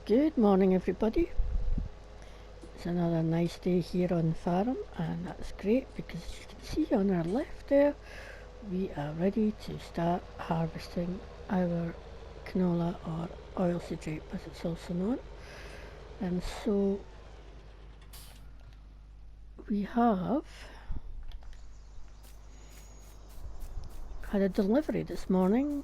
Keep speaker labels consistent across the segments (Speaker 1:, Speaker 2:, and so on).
Speaker 1: Good morning, everybody. It's another nice day here on the farm, and that's great because as you can see on our left there, we are ready to start harvesting our canola, or oilseed rape as it's also known. And so we have had a delivery this morning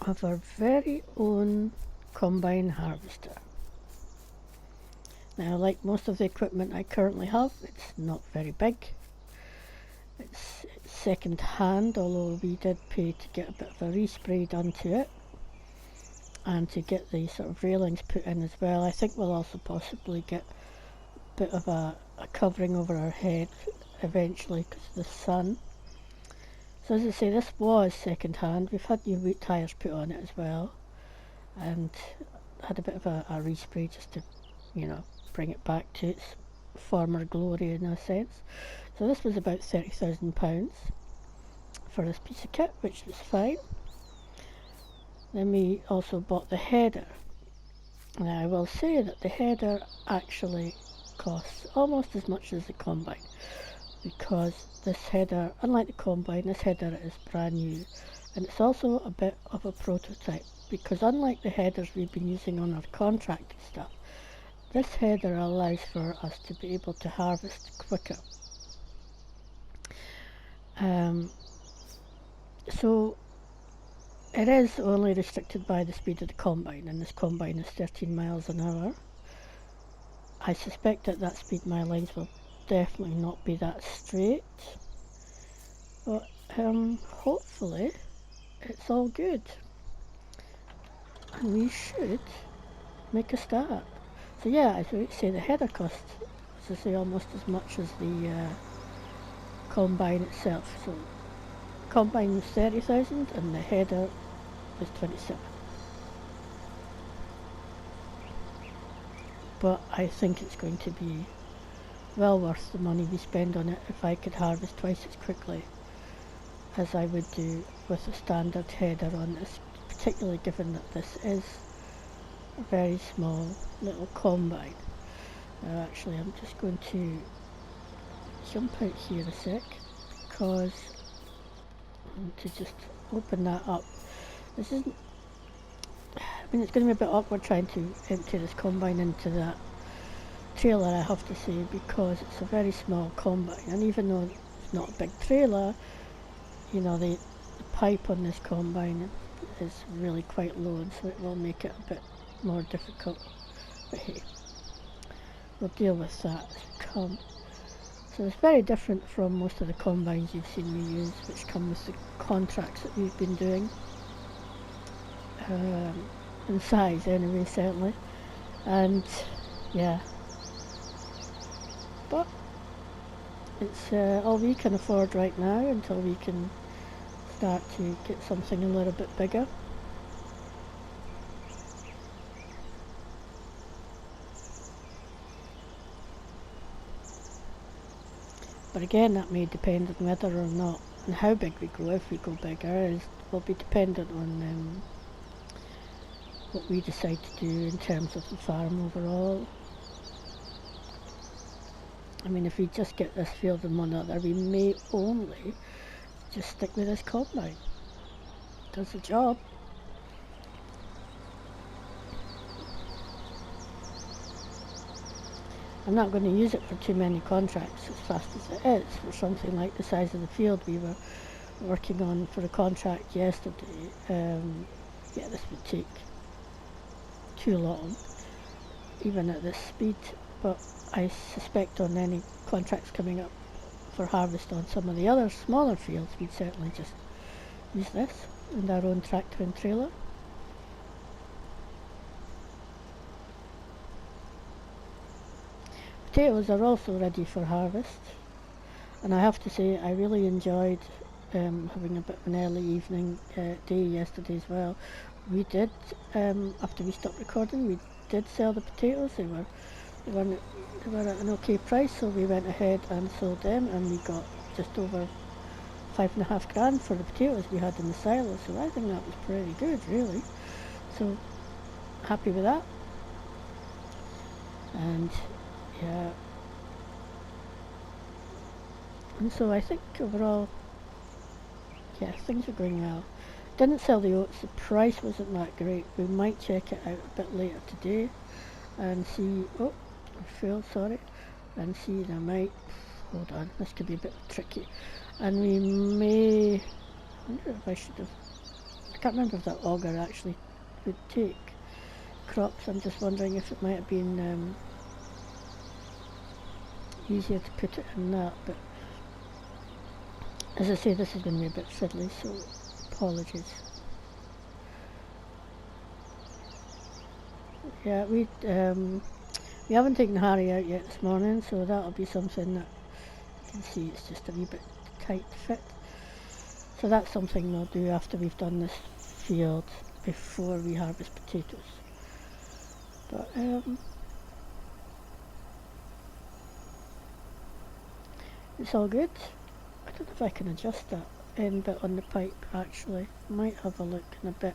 Speaker 1: of our very own combine harvester. Now, like most of the equipment I currently have, it's not very big. It's second hand, although we did pay to get a bit of a respray done to it and to get the sort of railings put in as well. I think we'll also possibly get a bit of a covering over our head eventually because of the sun. So as I say, this was second hand. We've had new wheat tyres put on it as well, and had a bit of a respray just to, bring it back to its former glory in a sense. So this was about £30,000 for this piece of kit, which was fine. Then we also bought the header. Now I will say that the header actually costs almost as much as the combine, because this header, unlike the combine, this header is brand new, and it's also a bit of a prototype, because unlike the headers we've been using on our contracted stuff, this header allows for us to be able to harvest quicker. So it is only restricted by the speed of the combine, and this combine is 13 miles an hour. I suspect at that speed my lines will definitely not be that straight, but hopefully it's all good and we should make a start. So yeah, as I say, the header costs, as I say, almost as much as the combine itself. So combine was 30,000 and the header was 27. But I think it's going to be well worth the money we spend on it if I could harvest twice as quickly as I would do with a standard header on this, particularly given that this is a very small little combine. Now actually I'm just going to jump out here a sec, because I want to just open that up. This isn't, it's going to be a bit awkward trying to empty this combine into that trailer, I have to say, because it's a very small combine, and even though it's not a big trailer, the pipe on this combine is really quite low, and so it will make it a bit more difficult. But hey, we'll deal with that as we come. So it's very different from most of the combines you've seen me use, which come with the contracts that we've been doing, in size anyway, certainly. And yeah, but it's all we can afford right now until we can start to get something a little bit bigger. But again, that may depend on whether or not, and how big we go. If we go bigger, will be dependent on what we decide to do in terms of the farm overall. I mean, if we just get this field and one other, we may only just stick with this combine. Does the job. I'm not going to use it for too many contracts as fast as it is. For something like the size of the field we were working on for a contract yesterday, yeah, this would take too long, even at this speed. But I suspect on any contracts coming up for harvest on some of the other smaller fields, we'd certainly just use this and our own tractor and trailer. Potatoes are also ready for harvest, and I have to say I really enjoyed having a bit of an early evening day yesterday as well. We did, after we stopped recording, we did sell the potatoes. They were at an okay price, so we went ahead and sold them, and we got just over 5.5 grand for the potatoes we had in the silo, so I think that was pretty good, really. So happy with that. And yeah, and so I think overall, yeah, things are going well. Didn't sell the oats, the price wasn't that great. We might check it out a bit later today and see, oh, failed, sorry, and see, I might, hold on, this could be a bit tricky. And we may, I wonder if I should have, I can't remember if that auger actually would take crops. I'm just wondering if it might have been easier to put it in that, but as I say, this is going to be a bit fiddly, so apologies. Yeah, we haven't taken Harry out yet this morning, so that'll be something that you can see it's just a wee bit tight fit. So that's something we'll do after we've done this field before we harvest potatoes. But it's all good. I don't know if I can adjust that end bit on the pipe actually. Might have a look in a bit.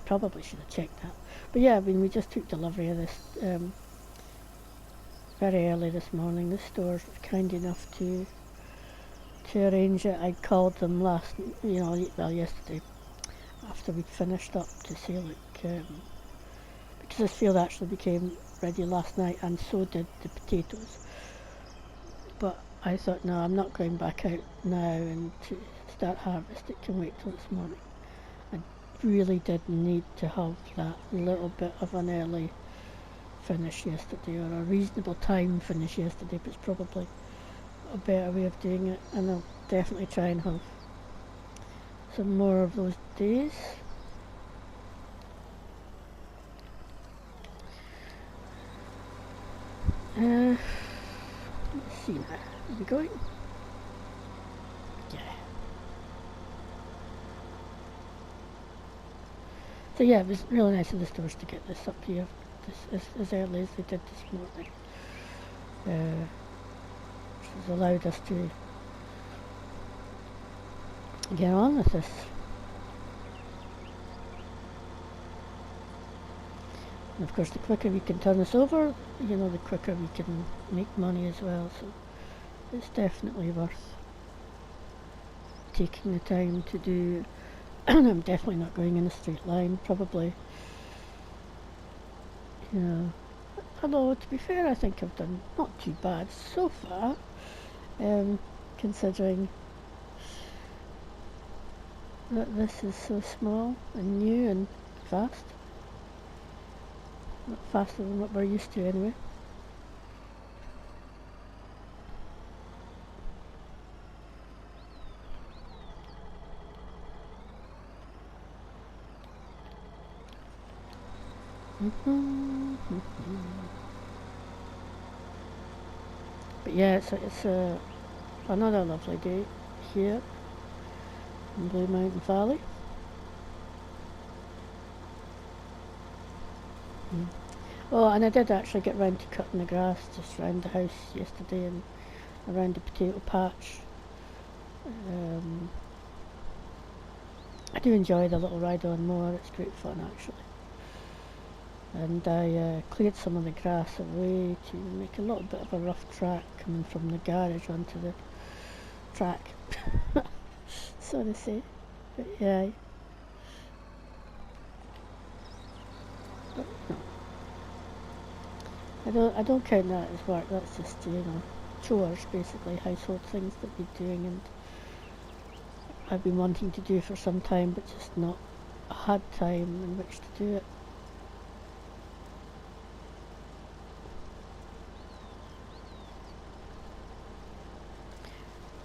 Speaker 1: Probably should have checked that. But yeah, I mean, we just took delivery of this very early this morning. The stores were kind enough to arrange it. I called them yesterday after we'd finished up to say, look, because this field actually became ready last night, and so did the potatoes. But I thought, no, I'm not going back out now and to start harvest. It can wait till this morning. I really did need to have that little bit of an early finish yesterday, or a reasonable time finish yesterday, but it's probably a better way of doing it, and I'll definitely try and have some more of those days. Let's see now. Are we going? Yeah. So yeah, it was really nice of the stores to get this up here as early as they did this morning. Which has allowed us to get on with this. And of course, the quicker we can turn this over, the quicker we can make money as well. So it's definitely worth taking the time to do. I'm definitely not going in a straight line, probably. Although to be fair, I think I've done not too bad so far, considering that this is so small and new and fast. Not faster than what we're used to anyway. But yeah, it's another lovely day here in Blue Mountain Valley. Oh, and I did actually get round to cutting the grass just round the house yesterday and around the potato patch. I do enjoy the little ride on mower, it's great fun actually. And I cleared some of the grass away to make a little bit of a rough track coming from the garage onto the track, so to say. But yeah. But no. I don't count that as work, that's just, chores basically, household things that we're doing and I've been wanting to do for some time but just not had time in which to do it.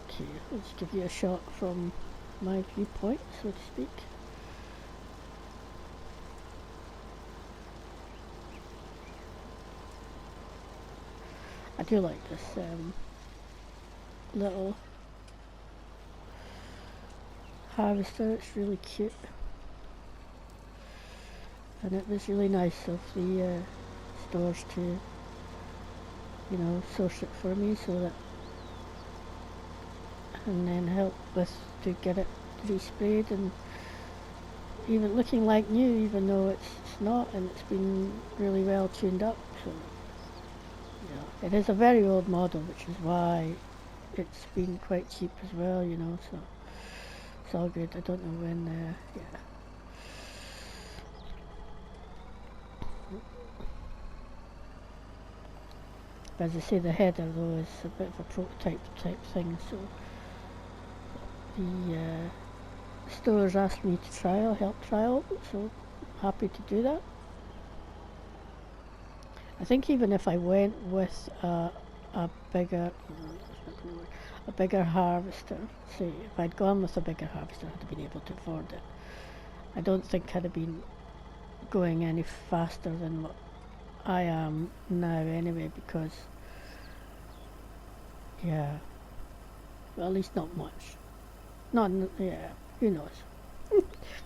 Speaker 1: Okay, let's give you a shot from my viewpoint, so to speak. I do like this little harvester, it's really cute. And it was really nice of the stores to, source it for me so that and then help with to get it resprayed and even looking like new, even though it's not, and it's been really well tuned up. So yeah, it is a very old model, which is why it's been quite cheap as well, you know. So it's all good. I don't know when. Yeah. But as I say, the header though is a bit of a prototype type thing. So the stores asked me to help trial, so I'm happy to do that. I think even if I went with a bigger, a bigger harvester, say if I'd gone with a bigger harvester, I'd have been able to afford it. I don't think I'd have been going any faster than what I am now anyway, because yeah, well, at least not much. Not, yeah, who knows?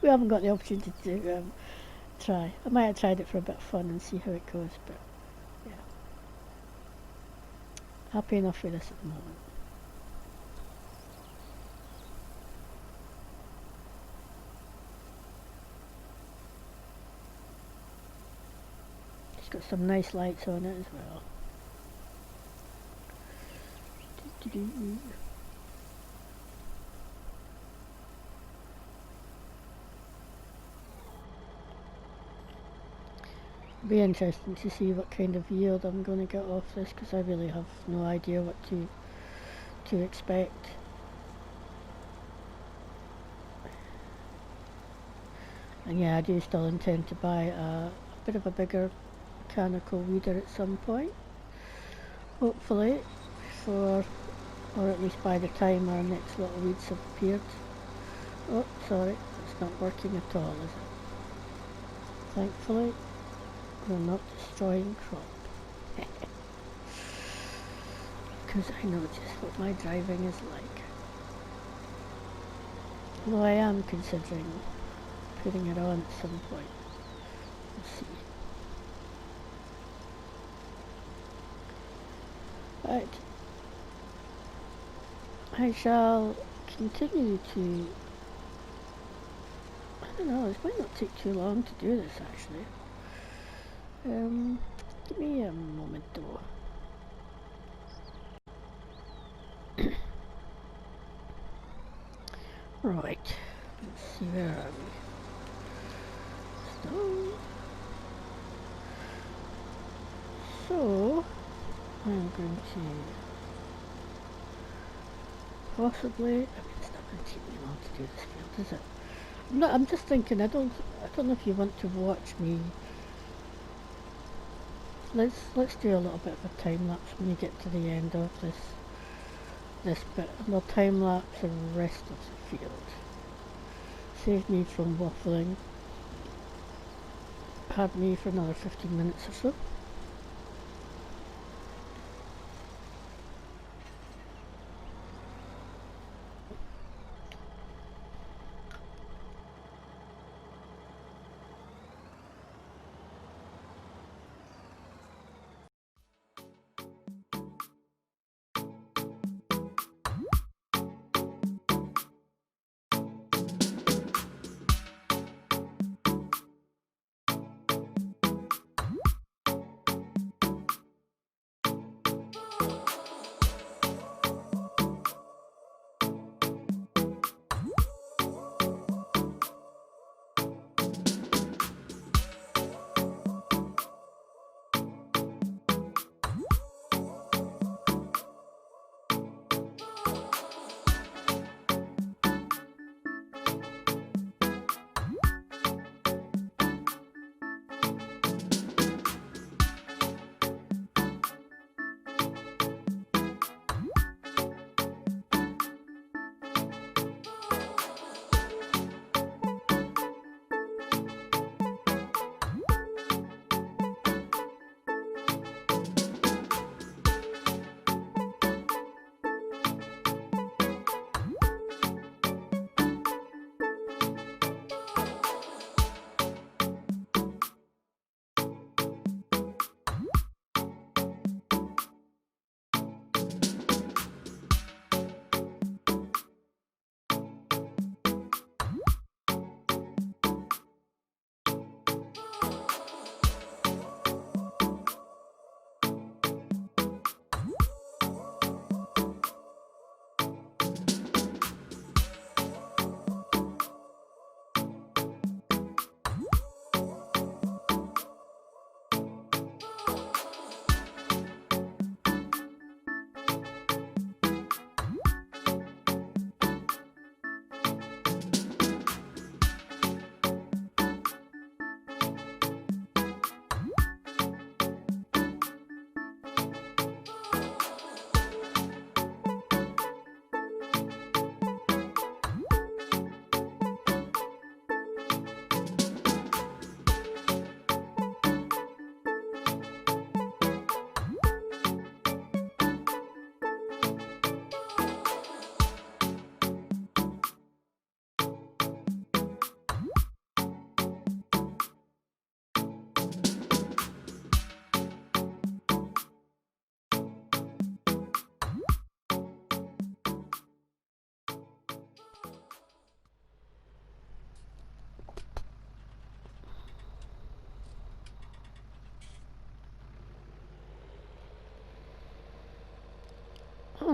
Speaker 1: We haven't got the opportunity to try. I might have tried it for a bit of fun and see how it goes, but yeah, happy enough with this at the moment. It's got some nice lights on it as well. Be interesting to see what kind of yield I'm going to get off this, because I really have no idea what to expect. And yeah, I do still intend to buy a bit of a bigger mechanical weeder at some point, hopefully, or at least by the time our next little weeds have appeared. Oh, sorry, it's not working at all, is it? Thankfully, we're not destroying crop. Because I know just what my driving is like. Although I am considering putting it on at some point. We'll see. Right. I shall continue to... I don't know, this might not take too long to do this actually. Give me a moment though. Right, let's see, where are we? So, I'm going to possibly, I mean, it's not going to take me long to do this field, is it? I'm just thinking, I don't know if you want to watch me. Let's do a little bit of a time lapse when we get to the end of this bit, and we'll time lapse the rest of the field. Save me from waffling. Had me for another 15 minutes or so.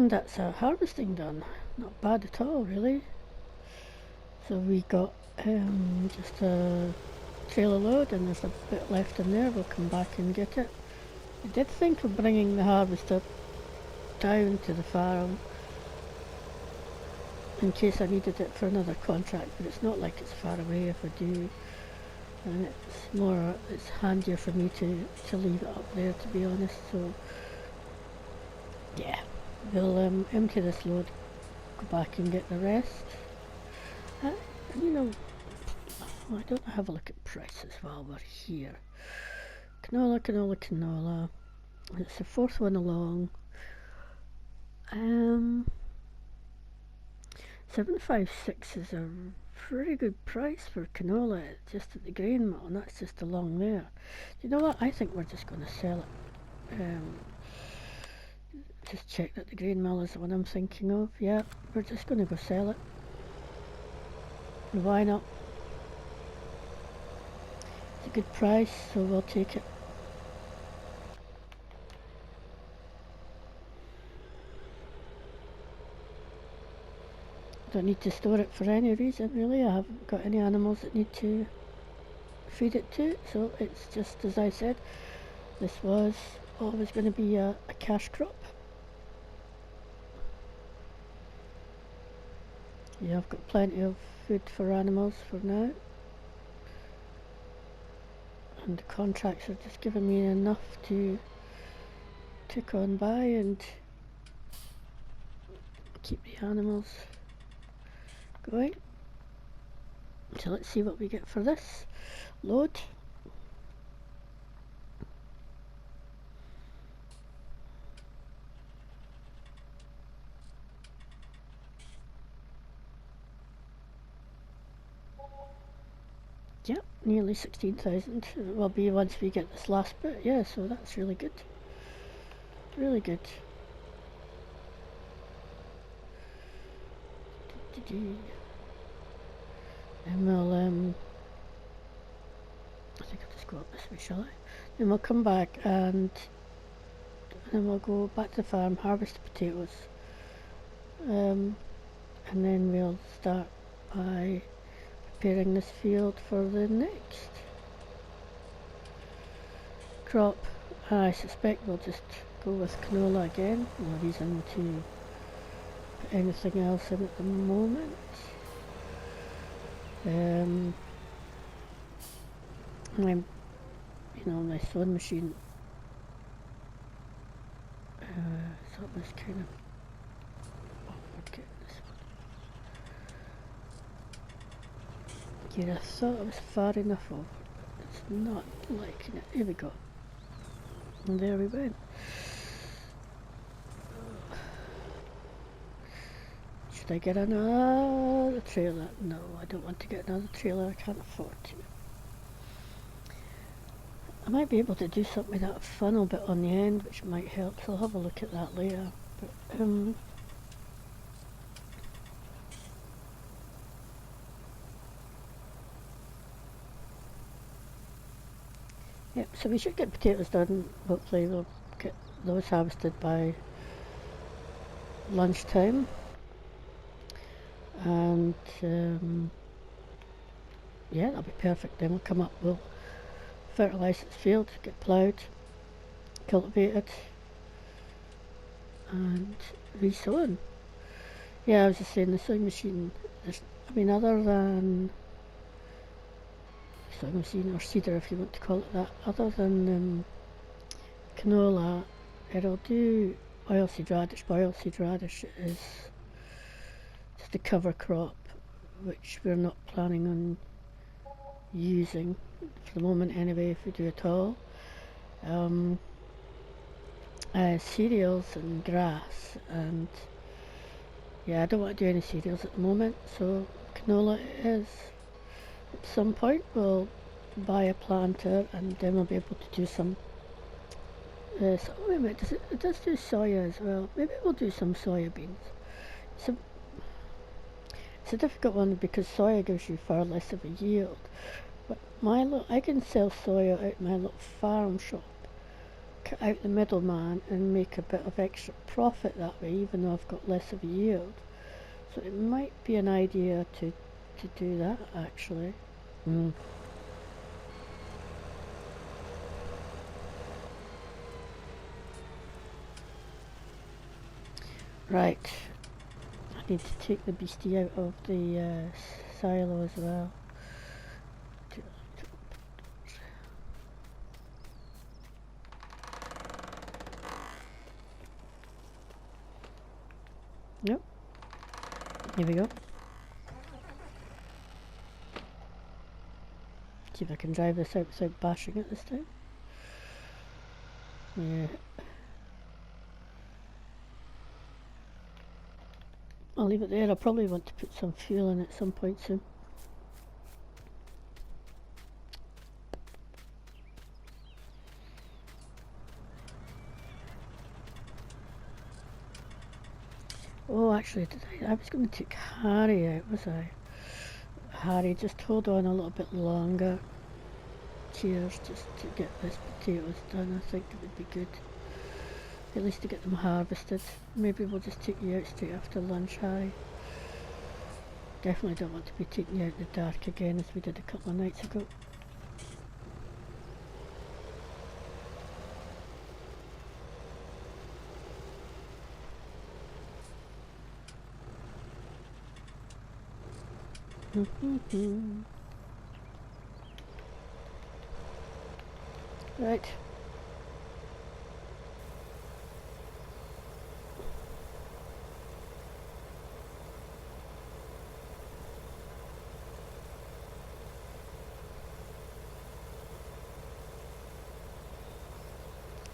Speaker 1: And that's our harvesting done. Not bad at all, really. So we got just a trailer load, and there's a bit left in there. We'll come back and get it. I did think of bringing the harvester down to the farm in case I needed it for another contract, but it's not like it's far away if I do, and it's handier for me to leave it up there, to be honest. So yeah, we'll empty this load, go back and get the rest. You know, why don't I have a look at prices while we're here? Canola. It's the fourth one along. 756 is a pretty good price for canola, just at the grain mill, and that's just along there. You know what? I think we're just going to sell it. Just check that the grain mill is the one I'm thinking of. Yeah, we're just going to go sell it. Why not? It's a good price, so we'll take it. Don't need to store it for any reason, really. I haven't got any animals that need to feed it to, so it's just as I said, this was always going to be a cash crop. Yeah, I've got plenty of food for animals for now, and the contracts are just giving me enough to tick on by and keep the animals going. So let's see what we get for this load. Yep, nearly 16,000 it will be once we get this last bit. Yeah, so that's really good. Really good. And we'll I think I'll just go up this way, shall I? Then we'll come back and then we'll go back to the farm, harvest the potatoes, and then we'll start by preparing this field for the next crop. I suspect we'll just go with canola again. No reason to put anything else in at the moment. My sewing machine, so it was kind of, okay, this one. Yeah, I thought it was far enough over. It's not liking it. Here we go. And there we went. Should I get another trailer? No, I don't want to get another trailer. I can't afford to. I might be able to do something with that funnel bit on the end, which might help, so I'll have a look at that later. But, yep, so we should get potatoes done. Hopefully we'll get those harvested by lunchtime. And yeah, that'll be perfect. Then we'll come up, we'll fertilise this field, get ploughed, cultivated, and re-sown. Yeah, I was just saying, the sewing machine, other than sewing machine, or seeder if you want to call it that, other than canola, it'll do oilseed radish. But oilseed radish is just a cover crop, which we're not planning on using for the moment anyway, if we do at all. Cereals and grass, and yeah, I don't want to do any cereals at the moment, so canola is. At some point we'll buy a planter, and then we'll be able to do some wait a minute, it does do soya as well. Maybe we'll do some soya beans. It's a difficult one because soya gives you far less of a yield. But I can sell soya at my little farm shop cut out the middleman and make a bit of extra profit that way, even though I've got less of a yield. So it might be an idea to do that actually. Right, I need to take the beastie out of the silo as well. Yep, here we go. See if I can drive this out without bashing it this time. Yeah. I'll leave it there. I'll probably want to put some fuel in at some point soon. Oh, actually, I was going to take Harry out, was I? Harry, just hold on a little bit longer. Cheers, just to get this potatoes done. I think it would be good. At least to get them harvested. Maybe we'll just take you out straight after lunch, Harry. Definitely don't want to be taking you out in the dark again as we did a couple of nights ago. Right.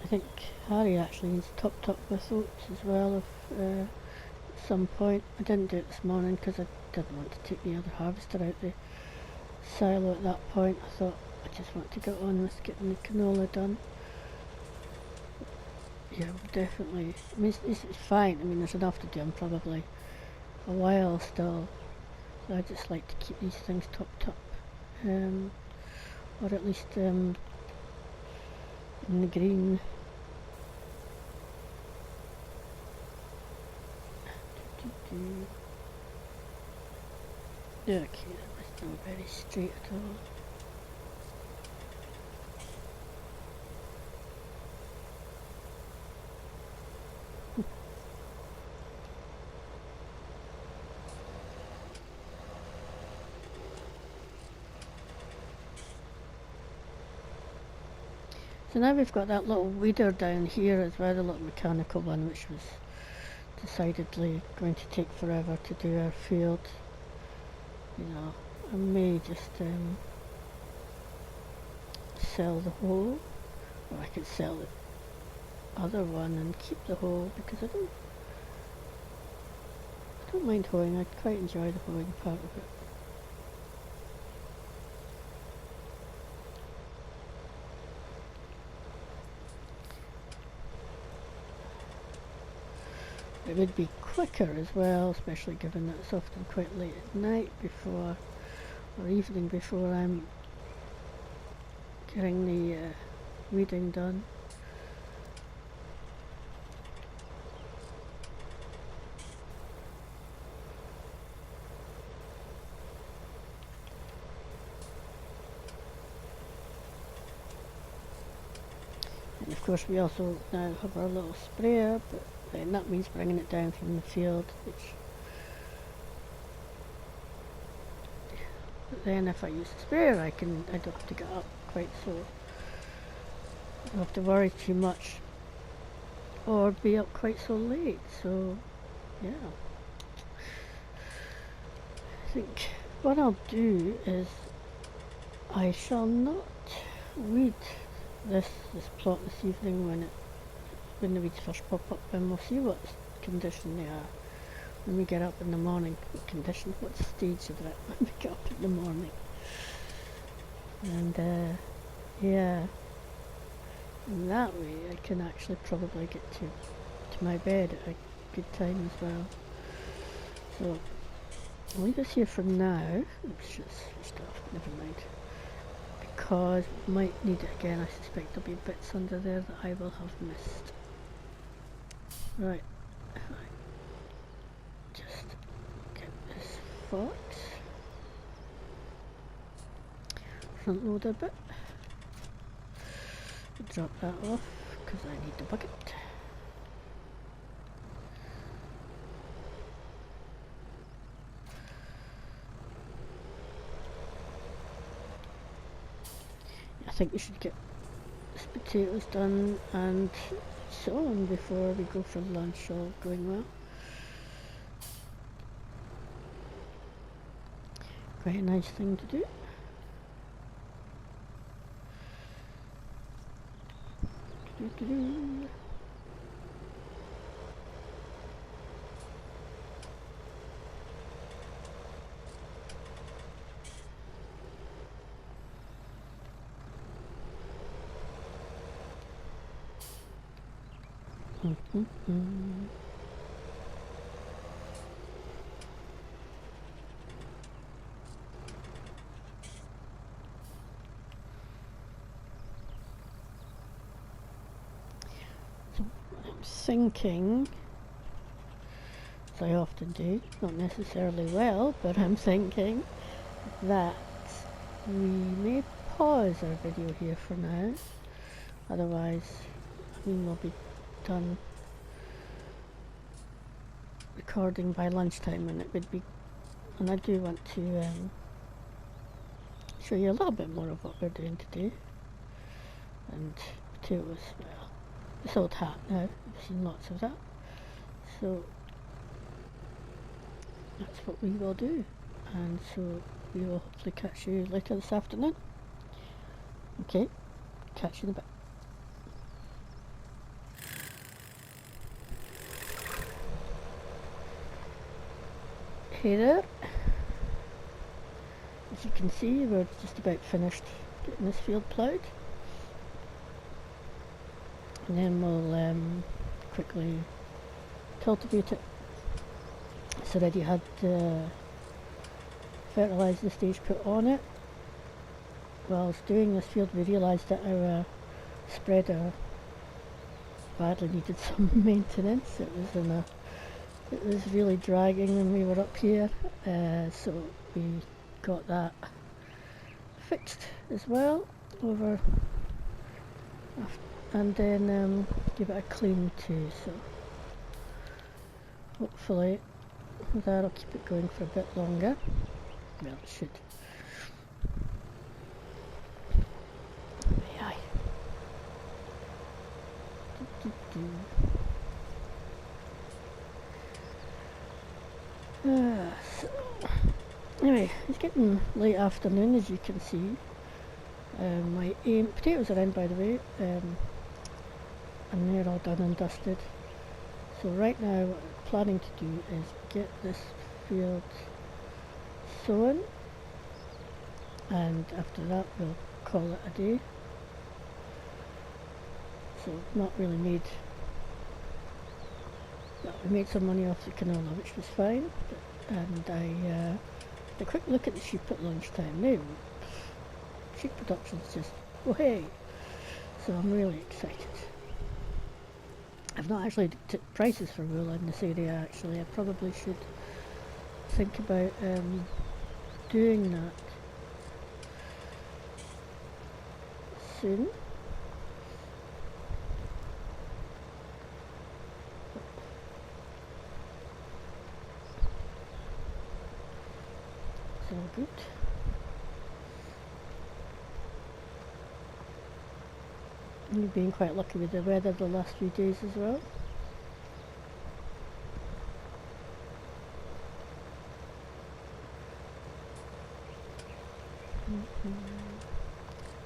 Speaker 1: I think Harry actually needs topped up with oats as well at some point. I didn't do it this morning because I didn't want to take the other harvester out the silo at that point. I thought I just want to get on with getting the canola done. Yeah, definitely. I mean, it's fine. I mean, there's enough to do. I'm probably a while still. So I just like to keep these things topped up, or at least in the green. Okay, that was not very straight at all. So now we've got that little weeder down here as well, the little mechanical one, which was decidedly going to take forever to do our field. You know, I may just sell the hoe, or I could sell the other one and keep the hoe, because I don't mind hoeing. I quite enjoy the hoeing part of it. It would be quicker as well, especially given that it's often quite late at night before, or evening before I'm getting the weeding done. And of course we also now have our little sprayer, but then that means bringing it down from the field, which, but then if I use the sprayer I don't have to get up quite so, I don't have to worry too much or be up quite so late. So yeah, I think what I'll do is I shall not weed this plot this evening when the weeds first pop up, and we'll see what condition they are when we get up in the morning. What condition, what stage of it when we get up in the morning. And yeah, and that way I can actually probably get to my bed at a good time as well. So I'll leave this here for now. Oops, just stuff, never mind. because we might need it again. I suspect there'll be bits under there that I will have missed. Right, if I just get this fox, front load a bit, drop that off because I need the bucket. I think we should get this potatoes done and so on before we go for lunch, all going well. Quite a nice thing to do. So I'm thinking, as I often do, not necessarily well, but I'm thinking that we may pause our video here for now. Otherwise, I mean, we'll be done recording by lunchtime, and it would be, and I do want to show you a little bit more of what we're doing today. And potatoes, well, it's old hat now, I've seen lots of that, so that's what we will do, and so we will hopefully catch you later this afternoon. Okay, catch you in a bit. Hey there. As you can see, we're just about finished getting this field ploughed, and then we'll quickly cultivate it. It's already had fertiliser stage put on it. Whilst doing this field, we realised that our spreader badly needed some maintenance. It was really dragging when we were up here, so we got that fixed as well over, and then give it a clean too. So hopefully that'll keep it going for a bit longer. Well, it should. Aye. So anyway, it's getting late afternoon, as you can see. My potatoes are in, by the way, and they're all done and dusted. So right now what we're planning to do is get this field sown, and after that we'll call it a day. So not really made, well, we made some money off the canola, which was fine, and I had a quick look at the sheep at lunchtime. Now, sheep production's just, oh hey, so I'm really excited. I've not actually looked at prices for wool in this area actually. I probably should think about doing that soon. It's all good. You've been quite lucky with the weather the last few days as well.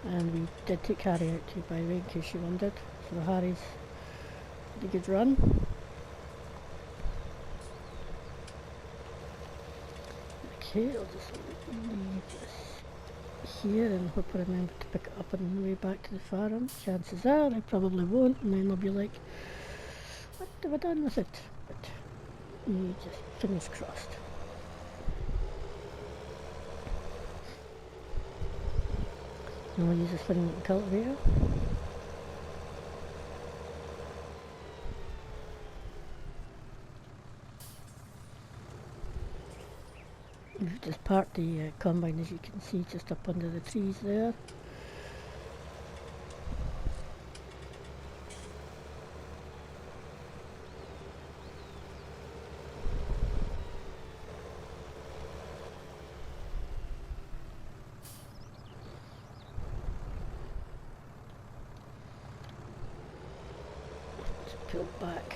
Speaker 1: And we did take Harry out too, by the way, in case you wondered. So Harry's had a good run. Okay, I'll just leave this here and hope I remember to pick it up on the way back to the farm. Chances are I probably won't, and then I'll be like, what have I done with it? But you just fingers crossed. And I'll use a spinning wheel cultivator. We've just parked the combine, as you can see, just up under the trees there. Just pull back.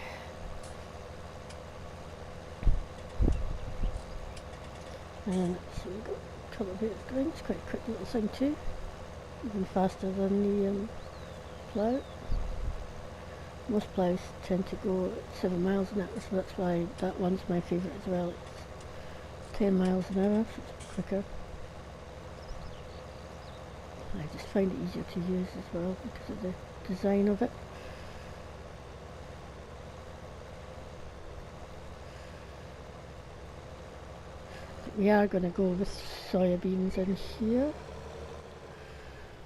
Speaker 1: And so we've got cultivators going. It's quite a quick little thing too, even faster than the plough. Most ploughs tend to go 7 miles an hour, so that's why that one's my favourite as well. It's 10 miles an hour, so it's quicker. I just find it easier to use as well because of the design of it. We are going to go with soybeans in here,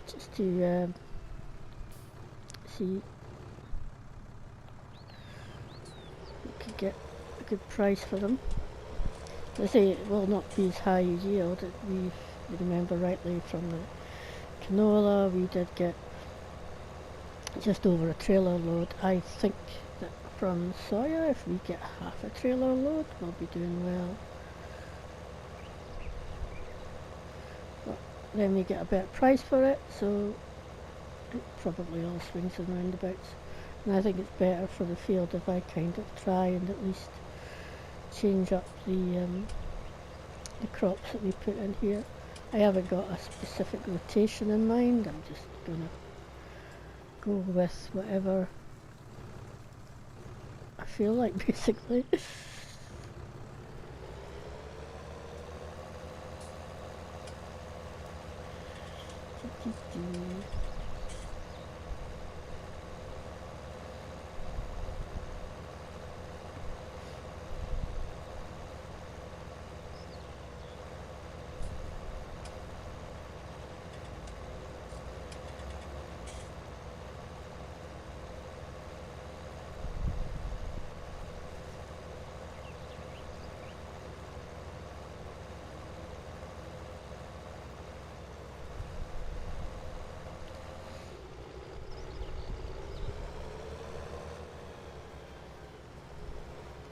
Speaker 1: just to see if we could get a good price for them. As I say, it will not be as high a yield. If you remember rightly from the canola, we did get just over a trailer load. I think that from soya, if we get half a trailer load, we'll be doing well. Then we get a better price for it, so it probably all swings and roundabouts. And I think it's better for the field if I kind of try and at least change up the crops that we put in here. I haven't got a specific rotation in mind. I'm just gonna go with whatever I feel like, basically.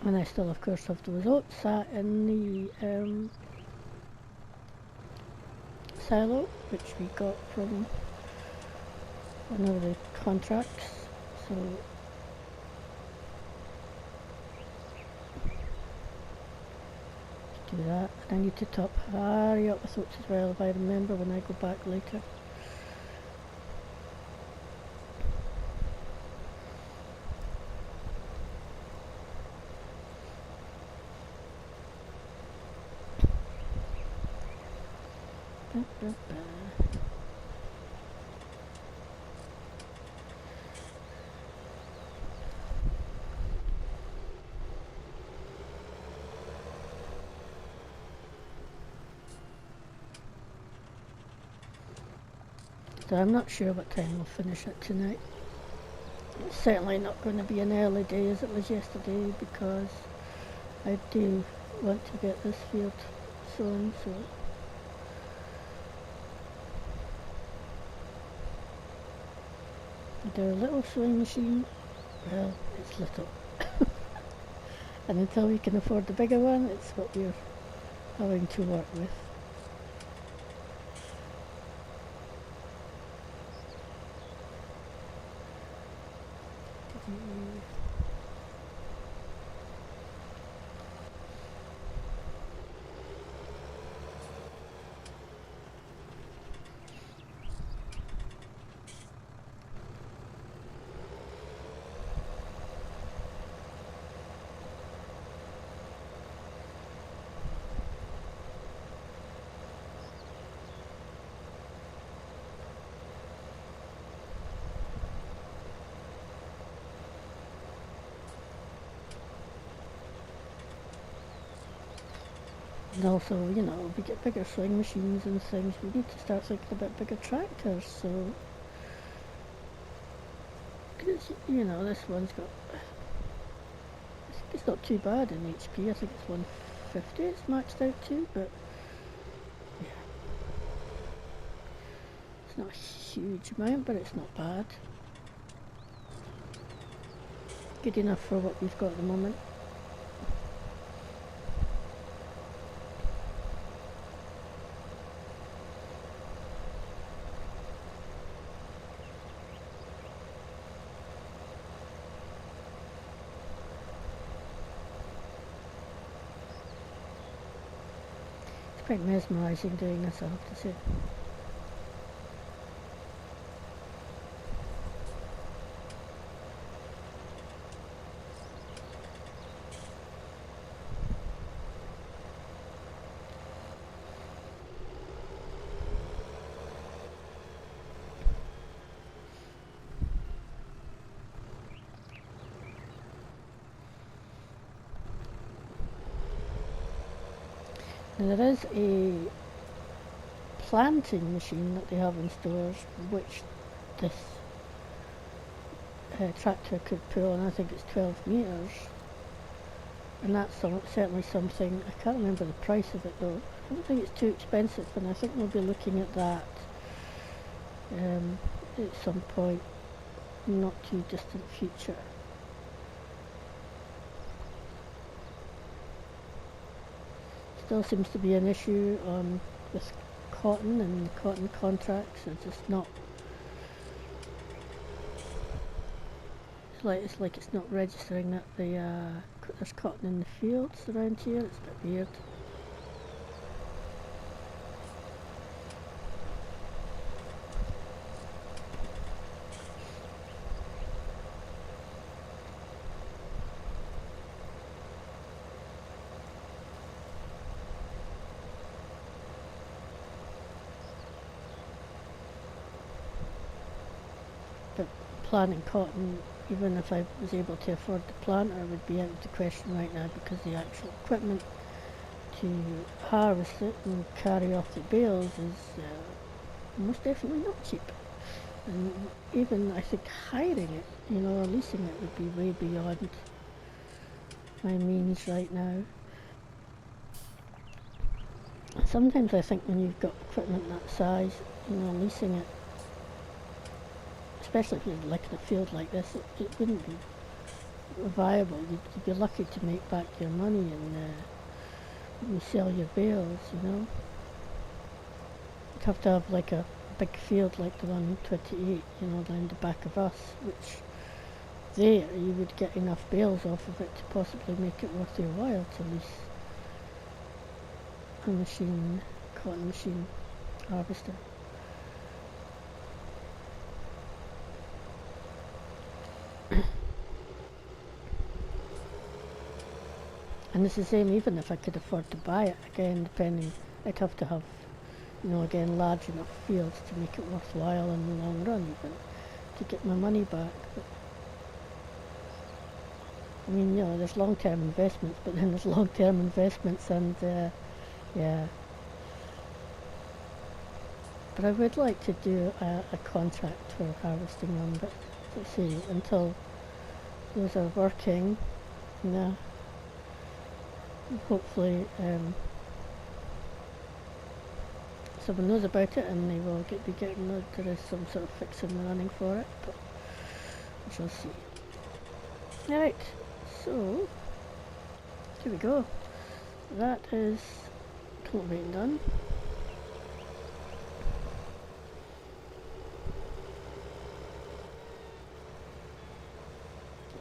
Speaker 1: And I still, of course, have those oats sat in the silo, which we got from one of the contracts. So do that. And I need to top hurry up with oats as well, if I remember when I go back later. So I'm not sure what time we'll finish it tonight. It's certainly not going to be an early day as it was yesterday, because I do want to get this field sown. So their little sewing machine, well, it's little. And until we can afford the bigger one, it's what we're having to work with. And also, you know, we get bigger sewing machines and things, we need to start thinking about bigger tractors, so... Cause, you know, this one's got... It's not too bad in HP, I think it's 150 it's maxed out to, but... Yeah. It's not a huge amount, but it's not bad. Good enough for what we've got at the moment. It's quite mesmerising doing this, I have to say. Now there is a planting machine that they have in stores which this tractor could pull, and I think it's 12 metres, and that's certainly something. I can't remember the price of it though. I don't think it's too expensive, and I think we'll be looking at that at some point, not too distant future. Still seems to be an issue with cotton, and cotton contracts are just not... It's like it's not registering that there's cotton in the fields around here. It's a bit weird. But planting cotton, even if I was able to afford the planter, would be out of the question right now, because the actual equipment to harvest it and carry off the bales is most definitely not cheap. And even, I think, hiring it, you know, or leasing it would be way beyond my means right now. Sometimes I think when you've got equipment that size, you know, leasing it, especially if you're like in a field like this, it wouldn't be viable. You'd be lucky to make back your money and you sell your bales, you know. You'd have to have like a big field like the one in 28, you know, down the back of us, which there you would get enough bales off of it to possibly make it worth your while to lease a machine, cotton machine harvester. And it's the same even if I could afford to buy it, again, depending, I'd have to have, you know, again, large enough fields to make it worthwhile in the long run, even, to get my money back. But, I mean, you know, there's long-term investments, but then there's long-term investments, and, yeah. But I would like to do a contract for harvesting them, but, let's see, until those are working, yeah. Hopefully someone knows about it and they will be getting there is some sort of fix in the running for it, but we shall see. Alright, so here we go. That is cultivating done.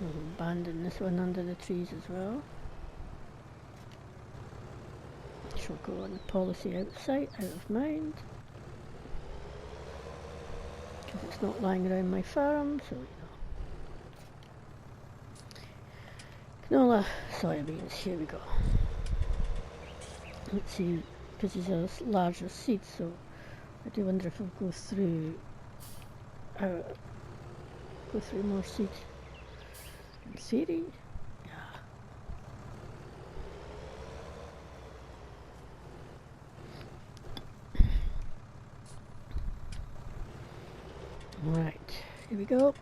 Speaker 1: We'll abandon this one under the trees as well. Shall go on the policy out of sight, out of mind, because it's not lying around my farm, so you know. Canola, soybeans, here we go. Let's see, because these are larger seeds, so I do wonder if I'll go through more seed. In theory, Right, here we go.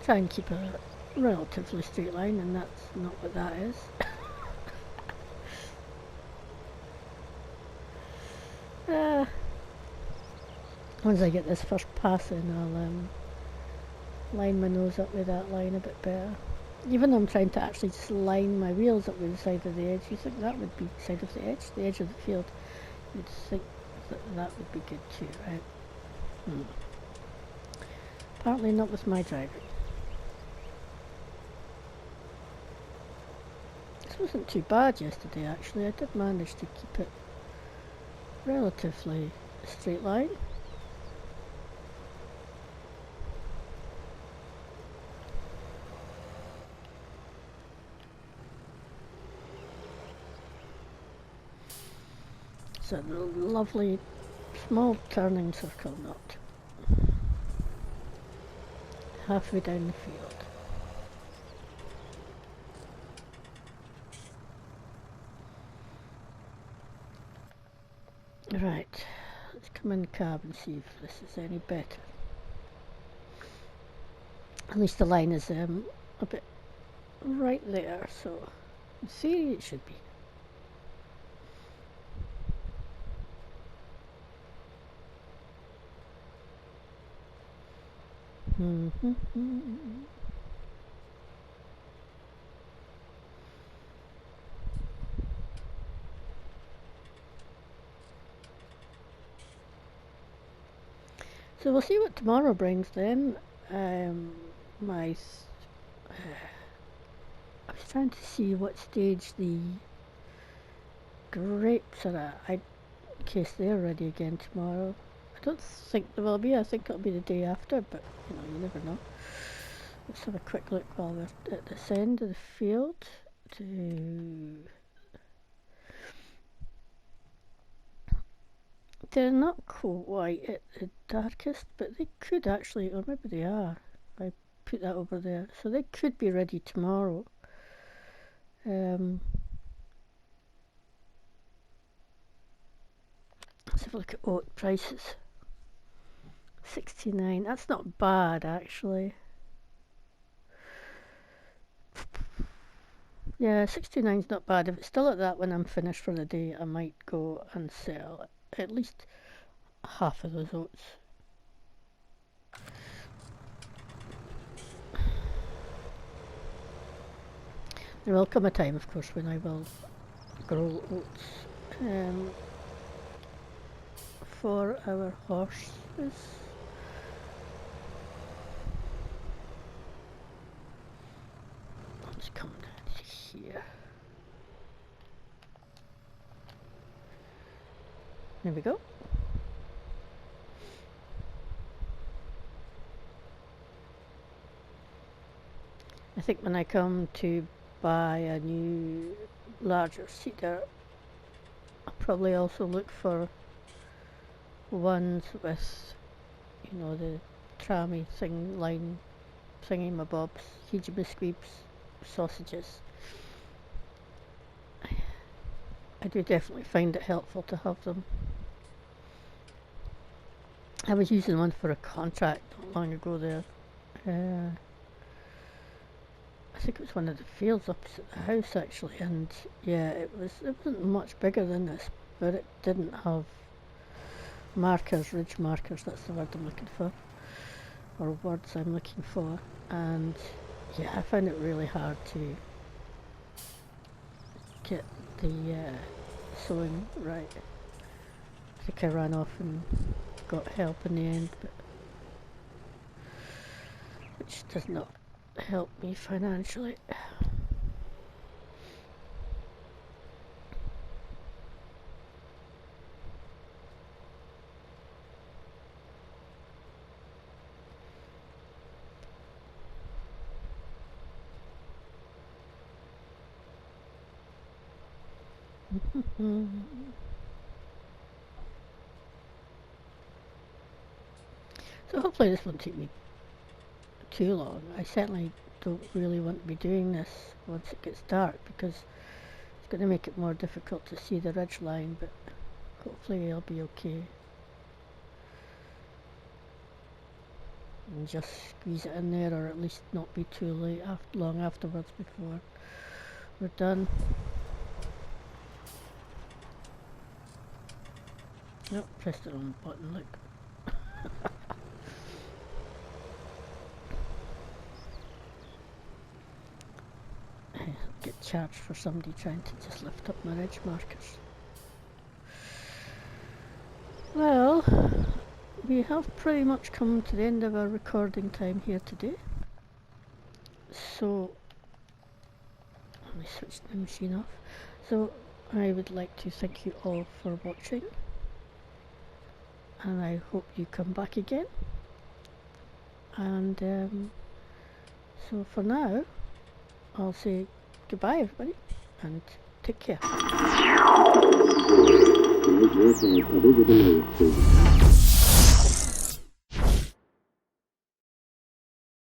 Speaker 1: Try and keep a relatively straight line, and that's not what that is. Once I get this first pass in, I'll line my nose up with that line a bit better. Even though I'm trying to actually just line my wheels up with the side of the edge, you think that would be side of the edge of the field. You'd think that would be good too, right? Apparently not with my driving. This wasn't too bad yesterday actually. I did manage to keep it relatively straight line. It's a lovely small turning circle knot. Halfway down the field. Right, let's come in the cab and see if this is any better. At least the line is a bit right there, so in theory it should be. So we'll see what tomorrow brings then. I was trying to see what stage the grapes are at, in case they're ready again tomorrow. I don't think there will be. I think it'll be the day after, but you never know. Let's have a quick look while we're at this end of the field. They're not quite at the darkest, but they could actually, or maybe they are. I put that over there, so they could be ready tomorrow. Let's have a look at oat prices. 69, that's not bad actually. Yeah, 69's not bad. If it's still at that when I'm finished for the day, I might go and sell at least half of those oats. There will come a time, of course, when I will grow oats for our horses. Let's come down here. There we go. I think when I come to buy a new larger seeder, I'll probably also look for ones with, the trammy thing line thingy-mabobs, hijabisqueeps, sausages. I do definitely find it helpful to have them. I was using one for a contract not long ago there. I think it was one of the fields opposite the house actually, and yeah, it wasn't much bigger than this, but it didn't have markers, ridge markers, that's the word I'm looking for, or words I'm looking for, and yeah, I found it really hard to get the sewing right. I think I ran off and got help in the end, but which does not help me financially. So hopefully this won't take me too long. I certainly don't really want to be doing this once it gets dark, because it's going to make it more difficult to see the ridge line, but hopefully I'll be okay. and just squeeze it in there, or at least not be too late long afterwards before we're done. Yep, pressed the wrong button, look. Get charged for somebody trying to just lift up my edge markers. Well, we have pretty much come to the end of our recording time here today. So, let me switch the machine off. So, I would like to thank you all for watching, and I hope you come back again. And so for now, I'll say goodbye everybody, and take care.